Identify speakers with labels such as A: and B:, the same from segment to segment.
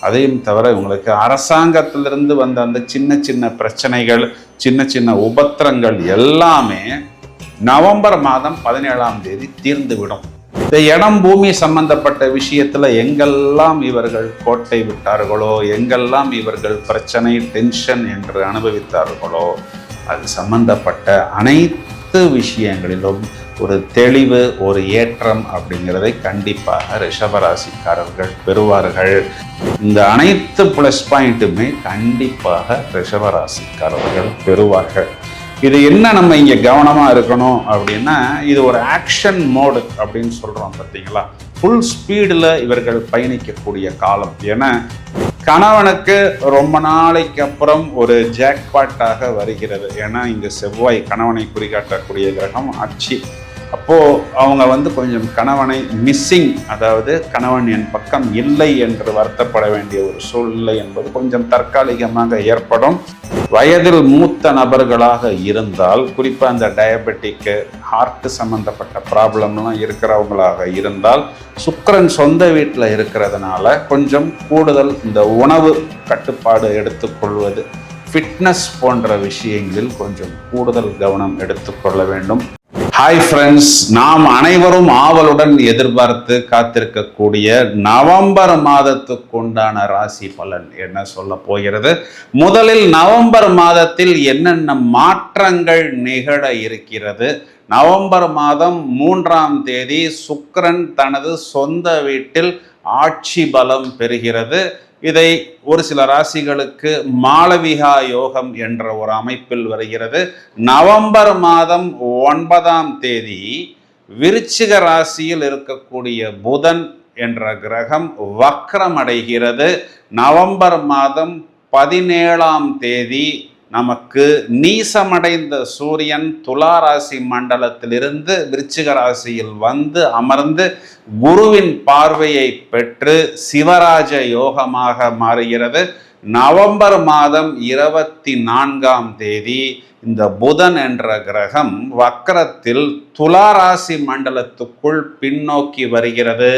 A: அதையும் தவிர இவங்களுக்கு அரசாங்கத்திலிருந்து வந்த அந்த சின்ன சின்ன பிரச்சனைகள், சின்ன சின்ன உபத்திரங்கள் எல்லாமே நவம்பர் மாதம் 17ஆம் தேதி தீர்ந்துவிடும். இந்த இடம் பூமி சம்பந்தப்பட்ட விஷயத்துல எங்கெல்லாம் இவர்கள் கோட்டை விட்டார்களோ, எங்கெல்லாம் இவர்கள் பிரச்சனை டென்ஷன் என்று அனுபவித்தார்களோ, அது சம்பந்தப்பட்ட அனைத்து விஷயங்களிலும் ஒரு தெளிவு, ஒரு ஏற்றம் அப்படிங்கிறதை கண்டிப்பாக ரிஷபராசிக்காரர்கள் பெறுவார்கள். இந்த அனைத்து ப்ளஸ் பாயிண்ட்டுமே கண்டிப்பாக ரிஷபராசிக்காரர்கள் பெறுவார்கள். இது என்ன நம்ம இங்கே கவனமாக இருக்கணும் அப்படின்னா, இது ஒரு ஆக்ஷன் மோடு அப்படின்னு சொல்கிறோம் பார்த்தீங்களா. ஃபுல் ஸ்பீடில் இவர்கள் பயணிக்கக்கூடிய காலம். ஏன்னா கணவனுக்கு ரொம்ப நாளைக்கு அப்புறம் ஒரு ஜாக்பாட்டாக வருகிறது. ஏன்னா இங்கே செவ்வாய் கணவனை குறிகாட்டக்கூடிய கிரகம் ஆட்சி. அப்போது அவங்க கொஞ்சம் கணவனை மிஸ்ஸிங், அதாவது கணவன் என் பக்கம் இல்லை என்று வருத்தப்பட வேண்டிய ஒரு சூழ்நிலை என்பது கொஞ்சம் தற்காலிகமாக ஏற்படும். வயதில் மூத்த நபர்களாக இருந்தால், குறிப்பாக அந்த டயபெட்டிக்கு, ஹார்ட் சம்பந்தப்பட்ட ப்ராப்ளம்லாம் இருக்கிறவங்களாக இருந்தால், சுக்கிரன் சொந்த வீட்டில் இருக்கிறதுனால கொஞ்சம் கூடுதல் இந்த உணவு கட்டுப்பாடு எடுத்துக்கொள்வது, ஃபிட்னஸ் போன்ற விஷயங்களில் கொஞ்சம் கூடுதல் கவனம் எடுத்துக்கொள்ள வேண்டும். ஹாய் ஃப்ரெண்ட்ஸ், நாம் அனைவரும் ஆவலுடன் எதிர்பார்த்து காத்திருக்கக்கூடிய நவம்பர் மாதத்துக்கு உண்டான ராசி பலன் என்ன சொல்ல போகிறது. முதலில் நவம்பர் மாதத்தில் என்னென்ன மாற்றங்கள் நிகழ இருக்கிறது. நவம்பர் மாதம் 3ஆம் தேதி சுக்கிரன் தனது சொந்த வீட்டில் ஆட்சி பலம் பெறுகிறது. இதை ஒரு சில ராசிகளுக்கு மாளவிகா யோகம் என்ற ஒரு அமைப்பில் வருகிறது. நவம்பர் மாதம் 9ஆம் தேதி விருச்சிக ராசியில் இருக்கக்கூடிய புதன் என்ற கிரகம் வக்ரம் அடைகிறது. நவம்பர் மாதம் 17ஆம் தேதி நமக்கு நீசமடைந்த சூரியன் துலா ராசி மண்டலத்திலிருந்து விருச்சிக ராசியில் வந்து அமர்ந்து குருவின் பார்வையை பெற்று சிவராஜ யோகமாக மாறுகிறது. நவம்பர் மாதம் 24ஆம் தேதி இந்த புதன் என்ற கிரகம் வக்ரத்தில் துலா ராசி மண்டலத்துக்குள் பின்னோக்கி வருகிறது.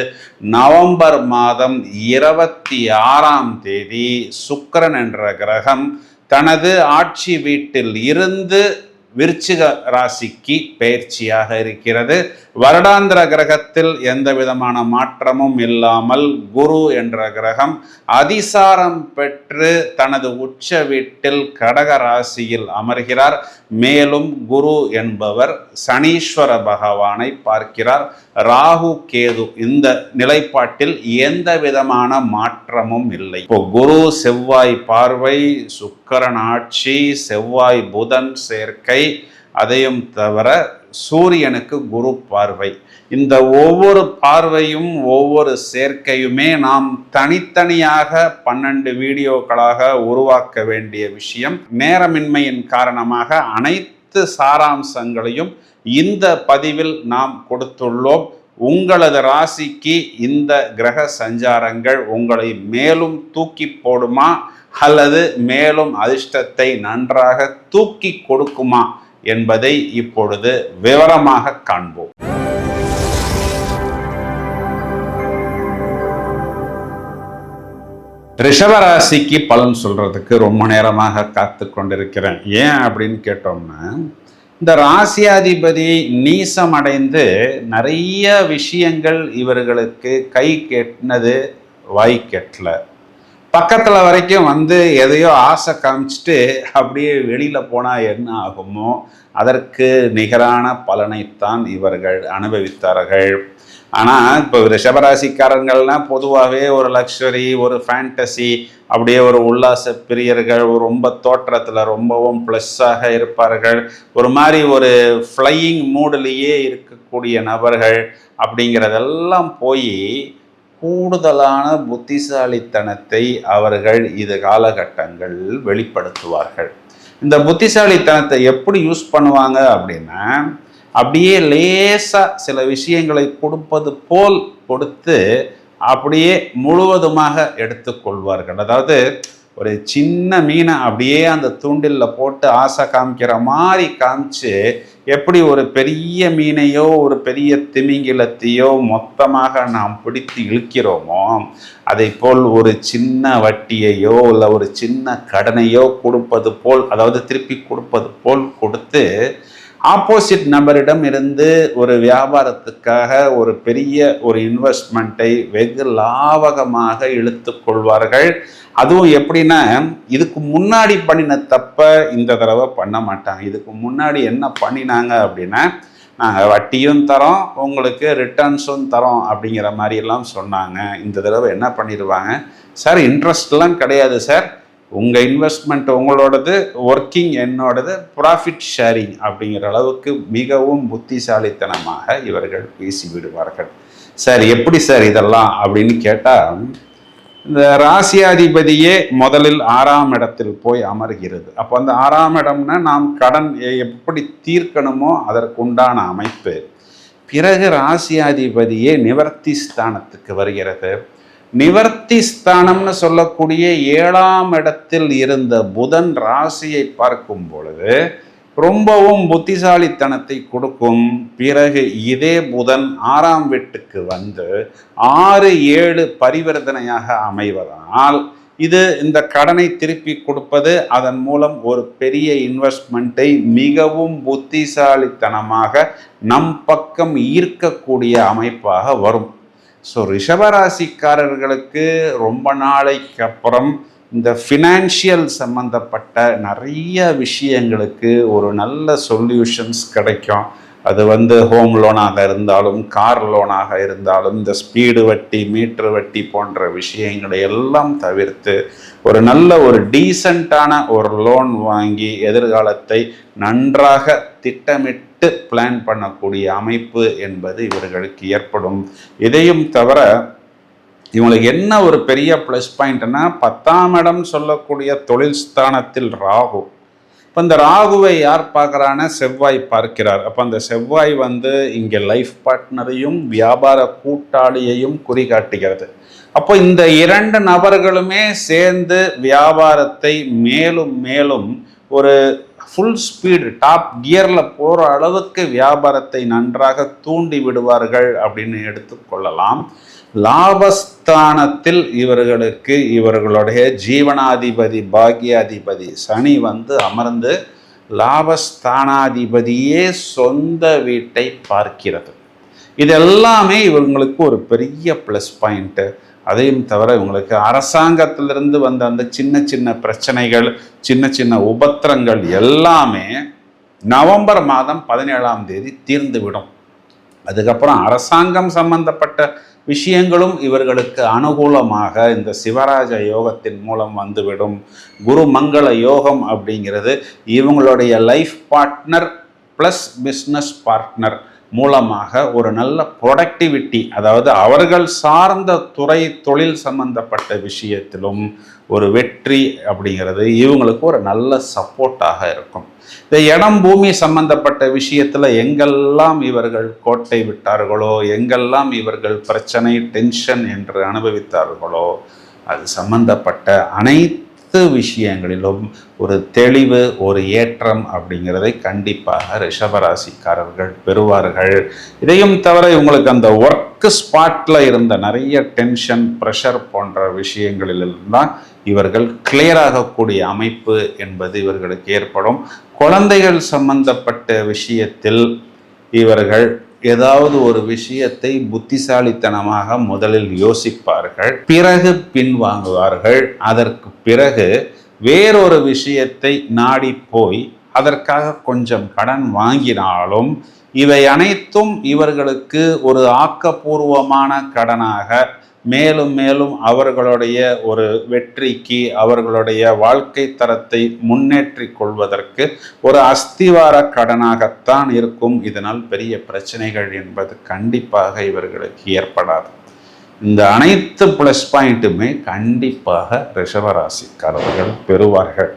A: நவம்பர் மாதம் 26ஆம் தேதி சுக்கிரன் என்ற கிரகம் தனது ஆட்சி வீட்டில் இருந்து விருச்சிக ராசிக்கு பெயர்ச்சியாக இருக்கிறது. வருடாந்திர கிரகத்தில் எந்த விதமான மாற்றமும் இல்லாமல் குரு என்ற கிரகம் அதிசாரம் பெற்று தனது உச்ச வீட்டில் கடக ராசியில் அமர்கிறார். மேலும் குரு என்பவர் சனீஸ்வர பகவானை பார்க்கிறார். ராகு கேது இந்த நிலைப்பாட்டில் எந்த விதமான மாற்றமும் இல்லை. இப்போ குரு செவ்வாய் பார்வை, சுக்கிரன் ஆட்சி, செவ்வாய் புதன் சேர்க்கை, அதையும் தவிர சூரியனுக்கு குரு பார்வை. இந்த ஒவ்வொரு பார்வையும் ஒவ்வொரு சேர்க்கையுமே நாம் தனித்தனியாக 12 வீடியோக்களாக உருவாக்க வேண்டிய விஷயம். நேரமின்மையின் காரணமாக அனைத்து சாராம்சங்களையும் இந்த பதிவில் நாம் கொடுத்துள்ளோம். உங்களது ராசிக்கு இந்த கிரக சஞ்சாரங்கள் உங்களை மேலும் தூக்கி போடுமா அல்லது மேலும் அதிர்ஷ்டத்தை நன்றாக தூக்கி கொடுக்குமா என்பதை இப்பொழுது விவரமாக காண்போம். ரிஷபராசிக்கு பலன் சொல்றதுக்கு ரொம்ப நேரமாக காத்து கொண்டிருக்கிறேன். ஏன் அப்படின்னு கேட்டோம்னா, இந்த ராசியாதிபதி நீசம் அடைந்து நிறைய விஷயங்கள் இவர்களுக்கு கை கெட்டினது வாய் கெட்டல. பக்கத்தில் வரைக்கும் எதையோ ஆசை காமிச்சிட்டு அப்படியே வெளியில் போனால் என்ன ஆகுமோ அதற்கு நிகரான பலனைத்தான் இவர்கள் அனுபவித்தார்கள். ஆனால் இப்போ ரிஷபராசிக்காரங்கள்லாம் பொதுவாகவே ஒரு லக்ஸரி, ஒரு ஃபேண்டசி, அப்படியே ஒரு உல்லாச பிரியர்கள், ரொம்ப தோற்றத்தில் ரொம்பவும் ப்ளஸ்ஸாக இருப்பார்கள். ஒரு மாதிரி ஒரு ஃப்ளையிங் மூடிலேயே இருக்கக்கூடிய நபர்கள் அப்படிங்கிறதெல்லாம் போய் கூடுதலான புத்திசாலித்தனத்தை அவர்கள் இது காலகட்டங்கள் வெளிப்படுத்துவார்கள். இந்த புத்திசாலித்தனத்தை எப்படி யூஸ் பண்ணுவாங்க அப்படின்னா, அப்படியே லேசாக சில விஷயங்களை கொடுப்பது போல் கொடுத்து அப்படியே முழுவதுமாக எடுத்துக்கொள்வார்கள். அதாவது ஒரு சின்ன மீனை அப்படியே அந்த தூண்டில்ல போட்டு ஆசை காமிக்கிற மாதிரி காமிச்சு எப்படி ஒரு பெரிய மீனையோ ஒரு பெரிய திமிங்கிலத்தையோ மொத்தமாக நாம் பிடித்து இழுக்கிறோமோ, அதை போல் ஒரு சின்ன வட்டியையோ இல்லை ஒரு சின்ன கடனையோ கொடுப்பது போல், அதாவது திருப்பி கொடுப்பது போல் கொடுத்து ஆப்போசிட் நபரிடம் இருந்து ஒரு வியாபாரத்துக்காக ஒரு பெரிய ஒரு இன்வெஸ்ட்மெண்ட்டை வெகு லாபகமாக இழுத்து கொள்வார்கள். அதுவும் எப்படின்னா, இதுக்கு முன்னாடி பண்ணின தப்ப இந்த தடவை பண்ண மாட்டாங்க. இதுக்கு முன்னாடி என்ன பண்ணினாங்க அப்படின்னா, நாங்கள் வட்டியும் தரோம், உங்களுக்கு ரிட்டர்ன்ஸும் தரோம் அப்படிங்கிற மாதிரியெல்லாம் சொன்னாங்க. இந்த தடவை என்ன பண்ணிடுவாங்க, சார் இன்ட்ரெஸ்ட்லாம் கிடையாது சார், உங்கள் இன்வெஸ்ட்மெண்ட் உங்களோடது, ஒர்க்கிங் என்னோடது, ப்ராஃபிட் ஷேரிங் அப்படிங்கிற அளவுக்கு மிகவும் புத்திசாலித்தனமாக இவர்கள் பேசி விடுவார்கள். சார் எப்படி சார் இதெல்லாம் அப்படின்னு கேட்டால், இந்த ராசியாதிபதியே முதலில் 6ஆம் இடத்தில் போய் அமர்கிறது. அப்போ அந்த 6ஆம் இடம்னா நாம் கடன் எப்படி தீர்க்கணுமோ அதற்குண்டான அமைப்பு. பிறகு ராசியாதிபதியே நிவர்த்தி ஸ்தானத்துக்கு வருகிறது. நிவர்த்தி ஸ்தானம்னு சொல்லக்கூடிய 7ஆம் இடத்தில் இருந்த புதன் ராசியை பார்க்கும் பொழுது ரொம்பவும் புத்திசாலித்தனத்தை கொடுக்கும். பிறகு இதே புதன் 6ஆம் வீட்டுக்கு வந்து 6-7 பரிவர்த்தனையாக அமைவதனால் இது இந்த கடனை திருப்பி கொடுப்பது, அதன் மூலம் ஒரு பெரிய இன்வெஸ்ட்மெண்ட்டை மிகவும் புத்திசாலித்தனமாக நம் பக்கம் ஈர்க்கக்கூடிய அமைப்பாக வரும். ஸோ ரிஷபராசிக்காரர்களுக்கு ரொம்ப நாளைக்கு அப்புறம் இந்த ஃபினான்ஷியல் சம்மந்தப்பட்ட நிறைய விஷயங்களுக்கு ஒரு நல்ல சொல்யூஷன்ஸ் கிடைக்கும். அது ஹோம் லோனாக இருந்தாலும், கார் லோனாக இருந்தாலும், இந்த ஸ்பீடு வட்டி, மீட்ரு வட்டி போன்ற விஷயங்களை எல்லாம் தவிர்த்து ஒரு நல்ல ஒரு டீசெண்டான ஒரு லோன் வாங்கி எதிர்காலத்தை நன்றாக திட்டமிட்டு பிளான் பண்ணக்கூடிய அமைப்பு என்பது இவர்களுக்கு ஏற்படும். இதையும் தவிர இவங்களுக்கு என்ன ஒரு பெரிய ப்ளஸ் பாயிண்ட்னா, 10ஆம் இடம் சொல்லக்கூடிய தொழில் ஸ்தானத்தில் ராகு. இப்போ இந்த ராகுவை யார் பார்க்குறான்னா, செவ்வாய் பார்க்கிறார். அப்போ அந்த செவ்வாய் இங்கே லைஃப் பார்ட்னரையும் வியாபார கூட்டாளியையும் குறிகாட்டுகிறது. அப்போ இந்த 2 நபர்களுமே சேர்ந்து வியாபாரத்தை மேலும் மேலும் ஒரு ஃபுல் ஸ்பீடு டாப் கியரில் போகிற அளவுக்கு வியாபாரத்தை நன்றாக தூண்டி விடுவார்கள் அப்படின்னு எடுத்துக்கொள்ளலாம். லாபஸ்தானத்தில் இவர்களுக்கு இவர்களுடைய ஜீவனாதிபதி பாக்யாதிபதி சனி அமர்ந்து லாபஸ்தானாதிபதியே சொந்த வீட்டை பார்க்கிறது. இது எல்லாமே இவங்களுக்கு ஒரு பெரிய ப்ளஸ் பாயிண்ட்டு. அதையும் தவிர இவங்களுக்கு அரசாங்கத்திலிருந்து வந்த அந்த சின்ன சின்ன பிரச்சனைகள், சின்ன சின்ன உபத்திரங்கள் எல்லாமே நவம்பர் மாதம் 17ஆம் தேதி தீர்ந்துவிடும். அதுக்கப்புறம் அரசாங்கம் சம்பந்தப்பட்ட விஷயங்களும் இவர்களுக்கு அனுகூலமாக இந்த சிவராஜ யோகத்தின் மூலம் வந்துவிடும். குரு மங்கள யோகம் அப்படிங்கிறது இவங்களுடைய life partner plus business partner மூலமாக ஒரு நல்ல ப்ரொடக்டிவிட்டி, அதாவது அவர்கள் சார்ந்த துறை தொழில் சம்பந்தப்பட்ட விஷயத்திலும் ஒரு வெற்றி அப்படிங்கிறது இவங்களுக்கு ஒரு நல்ல சப்போர்ட்டாக இருக்கும். இந்த இடம் பூமி சம்பந்தப்பட்ட விஷயத்தில் எங்கெல்லாம் இவர்கள் கோட்டை விட்டார்களோ, எங்கெல்லாம் இவர்கள் பிரச்சனை டென்ஷன் என்று அனுபவித்தார்களோ, அது சம்பந்தப்பட்ட அனைத்து விஷயங்களிலும் ஒரு தெளிவு, ஒரு ஏற்றம் அப்படிங்கிறதை கண்டிப்பாக ரிஷபராசிக்காரர்கள் பெறுவார்கள். இதையும் தவிர இவங்களுக்கு அந்த ஒர்க் ஸ்பாட்ல இருந்த நிறைய டென்ஷன், ப்ரெஷர் போன்ற விஷயங்களில்தான் இவர்கள் கிளியர் ஆகக்கூடிய அமைப்பு என்பது இவர்களுக்கு ஏற்படும். குழந்தைகள் சம்பந்தப்பட்ட விஷயத்தில் இவர்கள் ஏதாவது ஒரு விஷயத்தை புத்திசாலித்தனமாக முதலில் யோசிப்பார்கள், பிறகு பின்வாங்குவார்கள். அதற்கு பிறகு வேறொரு விஷயத்தை நாடி போய் அதற்காக கொஞ்சம் கடன் வாங்கினாலும் இவை அனைத்தும் இவர்களுக்கு ஒரு ஆக்கப்பூர்வமான கடனாக மேலும் மேலும் அவர்களுடைய ஒரு வெற்றிக்கு, அவர்களுடைய வாழ்க்கை தரத்தை முன்னேற்றி கொள்வதற்கு ஒரு அஸ்திவார கடனாகத்தான் இருக்கும். இதனால் பெரிய பிரச்சனைகள் என்பது கண்டிப்பாக இவர்களுக்கு ஏற்படாது. இந்த அனைத்து ப்ளஸ் பாயிண்ட்டுமே கண்டிப்பாக ரிஷபராசிக்காரர்கள் பெறுவார்கள்.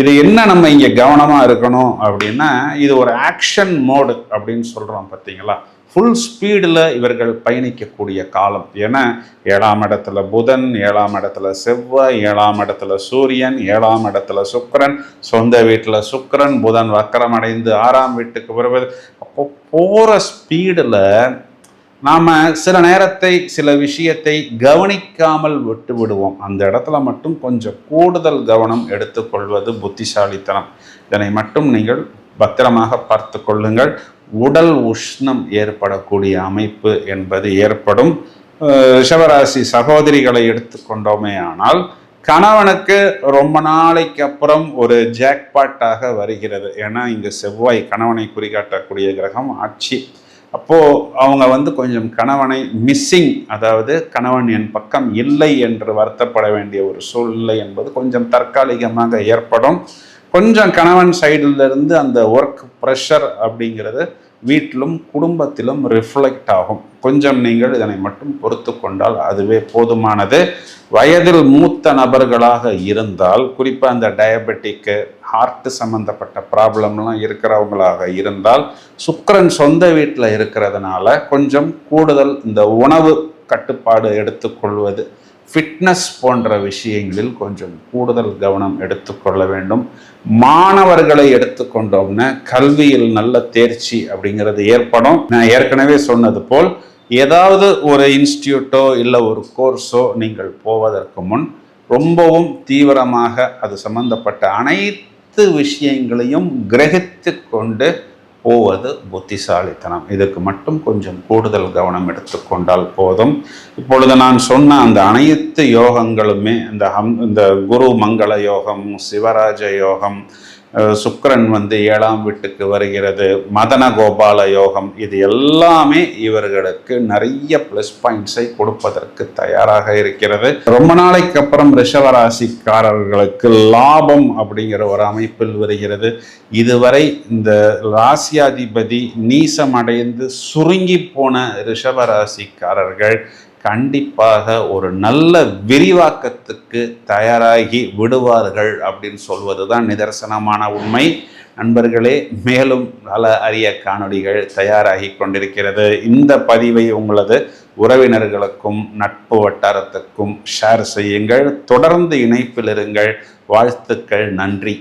A: இது என்ன நம்ம இங்கே கவனமாக இருக்கணும் அப்படின்னா, இது ஒரு ஆக்ஷன் மோடு அப்படின்னு சொல்கிறோம் பார்த்தீங்களா. ஃபுல் ஸ்பீடில் இவர்கள் பயணிக்கக்கூடிய காலம். ஏன்னா 7ஆம் இடத்துல புதன், 7ஆம் இடத்துல செவ்வாய், 7ஆம் இடத்துல சூரியன், 7ஆம் இடத்துல சுக்கிரன், சொந்த வீட்டில் சுக்கிரன், புதன் வக்கரமடைந்து 6ஆம் வீட்டுக்கு வருவது. அப்போ போகிற ஸ்பீடில் நாம் சில நேரத்தை சில விஷயத்தை கவனிக்காமல் விட்டு விடுவோம். அந்த இடத்துல மட்டும் கொஞ்சம் கூடுதல் கவனம் எடுத்துக்கொள்வது புத்திசாலித்தனம். இதனை மட்டும் நீங்கள் பத்திரமாக பார்த்து கொள்ளுங்கள். உடல் உஷ்ணம் ஏற்படக்கூடிய அமைப்பு என்பது ஏற்படும். ரிஷபராசி சகோதரிகளை எடுத்துக்கொண்டோமே ஆனால் கணவனுக்கு ரொம்ப நாளைக்கு அப்புறம் ஒரு ஜாக்பாட்டாக வருகிறது. ஏன்னா இங்கு செவ்வாய் கணவனை குறிகாட்டக்கூடிய கிரகம் ஆட்சி. அப்போது அவங்க கொஞ்சம் கணவனை மிஸ்ஸிங், அதாவது கணவன் என் பக்கம் இல்லை என்று வருத்தப்பட வேண்டிய ஒரு சூழ்நிலை என்பது கொஞ்சம் தற்காலிகமாக ஏற்படும். கொஞ்சம் கணவன் சைடிலிருந்து அந்த ஒர்க் ப்ரெஷர் அப்படிங்கிறது வீட்டிலும் குடும்பத்திலும் ரிஃப்ளெக்ட் ஆகும். கொஞ்சம் நீங்கள் இதனை மட்டும் பொறுத்து கொண்டால் அதுவே போதுமானது. வயதில் மூத்த நபர்களாக இருந்தால், குறிப்பாக அந்த டயபெட்டிக்கு, ஹார்ட் சம்மந்தப்பட்ட ப்ராப்ளம்லாம் இருக்கிறவங்களாக இருந்தால், சுக்கிரன் சொந்த வீட்டில் இருக்கிறதுனால கொஞ்சம் கூடுதல் இந்த உணவு கட்டுப்பாடு எடுத்துக்கொள்வது, ஃபிட்னஸ் போன்ற விஷயங்களில் கொஞ்சம் கூடுதல் கவனம் எடுத்துக்கொள்ள வேண்டும். மாணவர்களை எடுத்துக்கொண்டோம்னா கல்வியில் நல்ல தேர்ச்சி அப்படிங்கிறது ஏற்படும். நான் ஏற்கனவே சொன்னது போல் ஏதாவது ஒரு இன்ஸ்டியூட்டோ இல்லை ஒரு கோர்ஸோ நீங்கள் போவதற்கு முன் ரொம்பவும் தீவிரமாக அது சம்பந்தப்பட்ட அனைத்து விஷயங்களையும் கிரகித்து கொண்டு போவது புத்திசாலித்தனம். இதற்கு மட்டும் கொஞ்சம் கூடுதல் கவனம் எடுத்துக்கொண்டால் போதும். இப்பொழுது நான் சொன்ன அந்த அனைத்து யோகங்களுமே, இந்த குரு மங்கள யோகம், சிவராஜ யோகம், சுக்கிரன் 7ஆம் வீட்டுக்கு வருகிறது, மதன கோபால யோகம், இது எல்லாமே இவர்களுக்கு நிறைய ப்ளஸ் பாயிண்ட்ஸை கொடுப்பதற்கு தயாராக இருக்கிறது. ரொம்ப நாளைக்கு அப்புறம் ரிஷபராசிக்காரர்களுக்கு லாபம் அப்படிங்கிற ஒரு அமைப்பில் வருகிறது. இதுவரை இந்த ராசியாதிபதி நீசமடைந்து சுருங்கி போன ரிஷபராசிக்காரர்கள் கண்டிப்பாக ஒரு நல்ல விரிவாக்கத்துக்கு தயாராகி விடுவார்கள் அப்படின்னு சொல்வது தான் நிதர்சனமான உண்மை. நண்பர்களே, மேலும் பல அரிய காணொளிகள் தயாராகி கொண்டிருக்கிறது. இந்த பதிவை உங்களது உறவினர்களுக்கும் நட்பு வட்டாரத்துக்கும் ஷேர் செய்யுங்கள். தொடர்ந்து இணைப்பில் இருங்கள். வாழ்த்துக்கள். நன்றி.